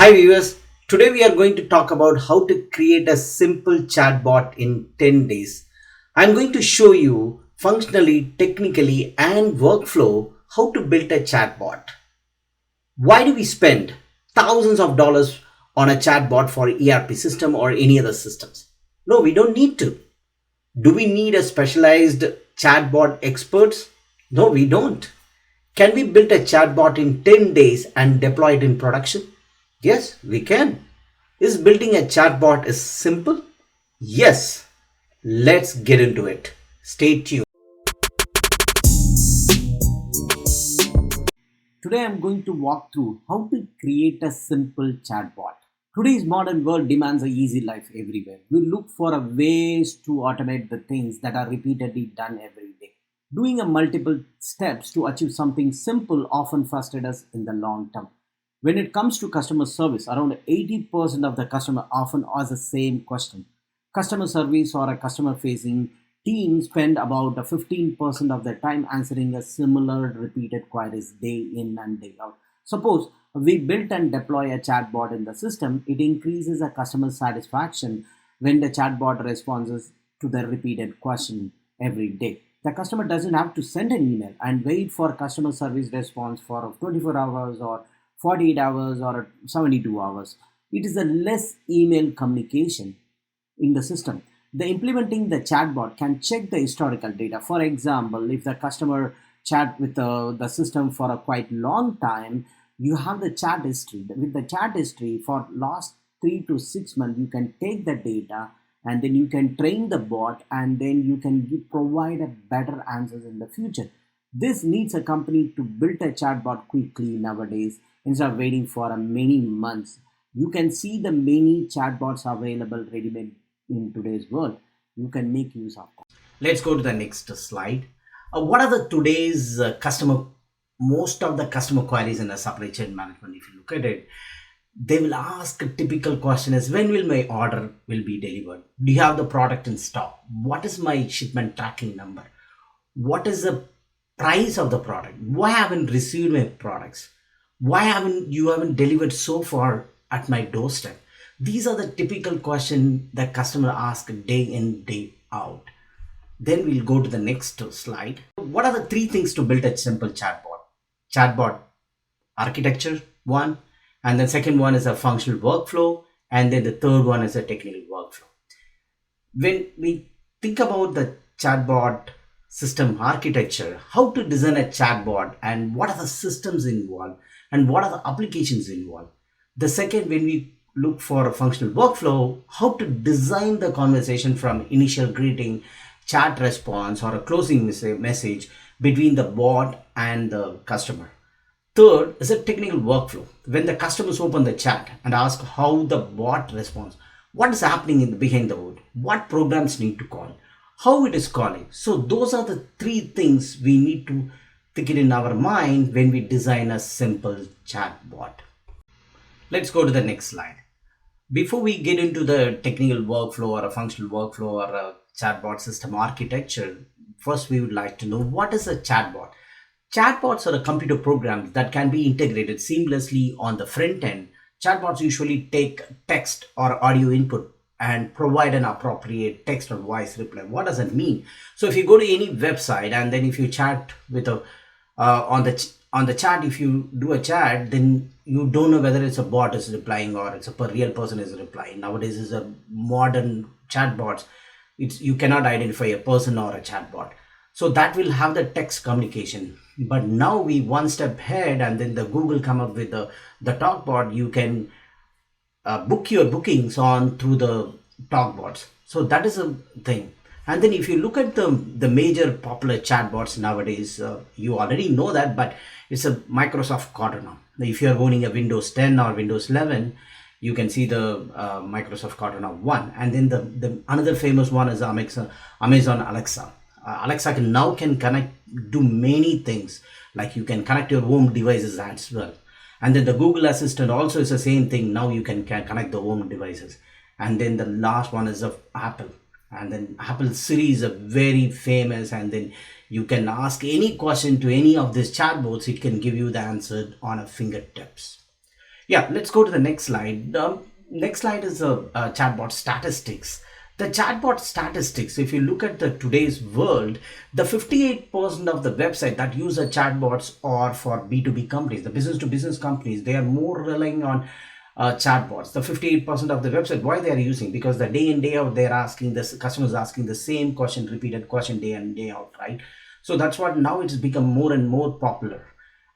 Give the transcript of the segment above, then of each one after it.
Hi viewers, today we are going to talk about how to create a simple chatbot in 10 days. I'm going to show you functionally, technically and workflow how to build a chatbot. Why do we spend thousands of dollars on a chatbot for ERP system or any other systems? No, we don't need to. Do we need a specialized chatbot experts? No, we don't. Can we build a chatbot in 10 days and deploy it in production? Yes, we can. Is building a chatbot is simple? Yes. Let's get into it. Stay tuned. Today I'm going to walk through how to create a simple chatbot. Today's modern world demands a easy life everywhere. We look for a ways to automate the things that are repeatedly done every day. Doing a multiple steps to achieve something simple often frustrates us in the long term. When it comes to customer service, around 80% of the customer often ask the same question. Customer service or a customer facing team spend about 15% of their time answering a similar repeated queries day in and day out. Suppose we build and deploy a chatbot in the system, it increases the customer satisfaction when the chatbot responds to the repeated question every day. The customer doesn't have to send an email and wait for customer service response for 24 hours or 48 hours or 72 hours. It is a less email communication in the system. The implementing the chatbot can check the historical data. For example, if the customer chat with the system for a quite long time, you have the chat history. With the chat history for last 3 to 6 months, you can take the data and then you can train the bot and then you can provide a better answers in the future. This needs a company to build a chatbot quickly nowadays instead of waiting for many months. You can see the many chatbots available ready-made in today's world. You can make use of that. Let's go to the next slide. What are the today's most of the customer queries in a supply chain management? If you look at it, they will ask a typical question is, when will my order will be delivered? Do you have the product in stock? What is my shipment tracking number? What is the price of the product? Why haven't received my products? Why haven't you delivered so far at my doorstep? These are the typical questions that customer ask day in, day out. Then we'll go to the next slide. What are the three things to build a simple chatbot? Chatbot architecture, one, and then second one is a functional workflow, and then the third one is a technical workflow. When we think about the chatbot system architecture, how to design a chatbot and what are the systems involved and what are the applications involved. The second, when we look for a functional workflow, how to design the conversation from initial greeting, chat response or a closing message between the bot and the customer. Third is a technical workflow. When the customers open the chat and ask how the bot responds, what is happening behind the hood, what programs need to call, how it is calling. So those are the three things we need to think it in our mind when we design a simple chatbot. Let's go to the next slide. Before we get into the technical workflow or a functional workflow or a chatbot system architecture, first we would like to know what is a chatbot. Chatbots are a computer programs that can be integrated seamlessly on the front end. Chatbots usually take text or audio input and provide an appropriate text or voice reply. What does it mean? So if you go to any website and then if you chat with a on the chat, if you do a chat, then you don't know whether it's a bot is replying or it's a real person is replying. Nowadays is a modern chatbots. You cannot identify a person or a chatbot. So that will have the text communication. But now we one step ahead and then the Google come up with the talkbot. You can book your bookings on through the talkbots. So that is a thing. And then if you look at the major popular chatbots nowadays, you already know that, but it's a Microsoft Cortana. If you're owning a Windows 10 or Windows 11, you can see the Microsoft Cortana 1. And then the another famous one is Amazon Alexa. Alexa can connect, do many things, like you can connect your home devices as well. And then the Google Assistant also is the same thing. Now you can connect the home devices. And then the last one is of Apple. And then Apple Siri is a very famous, and then you can ask any question to any of these chatbots. It can give you the answer on a fingertips. Yeah, let's go to the next slide. Next slide is the chatbot statistics. The chatbot statistics, if you look at the today's world, the 58% of the website that use the chatbots are for B2B companies, the business to business companies. They are more relying on chatbots. The 58% of the website, why they are using? Because the day in day out they're asking this, customers asking the same question, repeated question day in day out, right? So that's what now it's become more and more popular.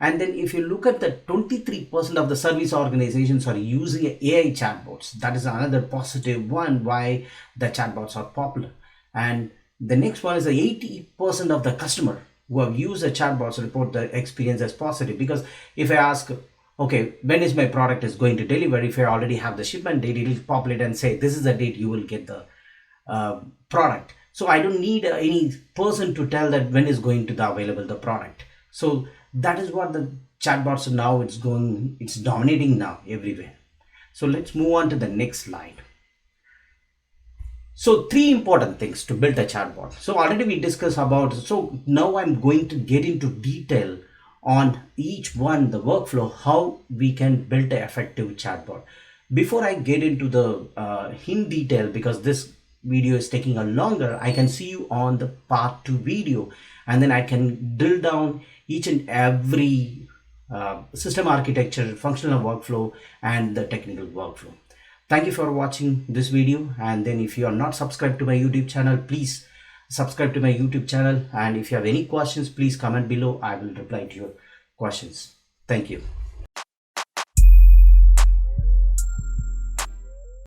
And then if you look at the 23% of the service organizations are using AI chatbots, that is another positive one why the chatbots are popular. And the next one is the 80% of the customer who have used the chatbots report the experience as positive. Because if I ask, okay, when is my product is going to deliver, if I already have the shipment date, it will populate and say this is the date you will get the product. So I don't need any person to tell that when is going to the available the product. So that is what the chatbots now it's dominating now everywhere. So let's move on to the next slide. So three important things to build a chatbot. So already we discussed about, so now I'm going to get into detail on each one, the workflow, how we can build an effective chatbot. Before I get into the in detail, because this video is taking a longer, I can see you on the part 2 video, and then I can drill down each and every system architecture, functional workflow, and the technical workflow. Thank you for watching this video. And then if you are not subscribed to my YouTube channel, please subscribe to my YouTube channel. And if you have any questions, please comment below. I will reply to your questions. Thank you.